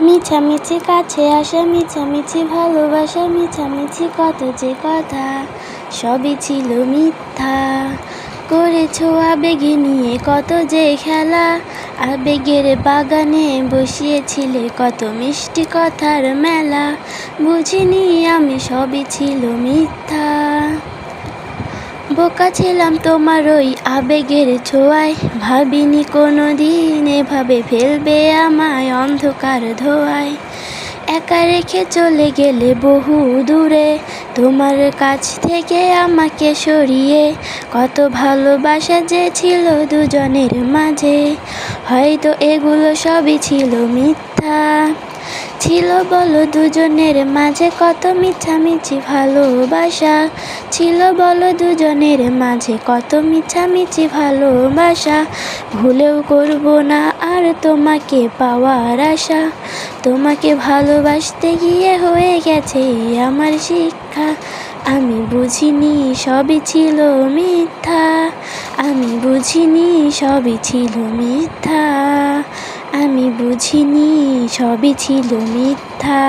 মিছামিছি কাছে আসা, মিছামিছি ভালোবাসা, মিছামিছি কত যে কথা, সবই ছিল মিথ্যা। করেছো আবেগে নিয়ে কত যে খেলা, আবেগের বাগানে বসিয়েছিলে কত মিষ্টি কথার মেলা। বুঝিনি আমি সবই ছিল মিথ্যা। বোকা ছিলাম তোমার ওই আবেগের ছোঁয়ায়, ভাবিনি কোনো দিন এভাবে ফেলবে আমায় অন্ধকার ধোঁয়ায়। একা রেখে চলে গেলে বহু দূরে, তোমার কাছ থেকে আমাকে সরিয়ে। কত ভালোবাসা যে ছিল দুজনের মাঝে, হয়তো এগুলো সবই ছিল মিথ্যা। ছিল বলো দুজনের মাঝে কত মিছামিছি ভালোবাসা, ছিল বলো দুজনের মাঝে কত মিছামিছি ভালোবাসা। ভুলেও করব না আর তোমাকে পাওয়ার আশা, তোমাকে ভালোবাসতে গিয়ে হয়ে গেছে আমার শিক্ষা। আমি বুঝিনি সবই ছিল মিথ্যা, আমি বুঝিনি সবই ছিল মিথ্যা, আমি বুঝিনি সবই ছিল মিথ্যা।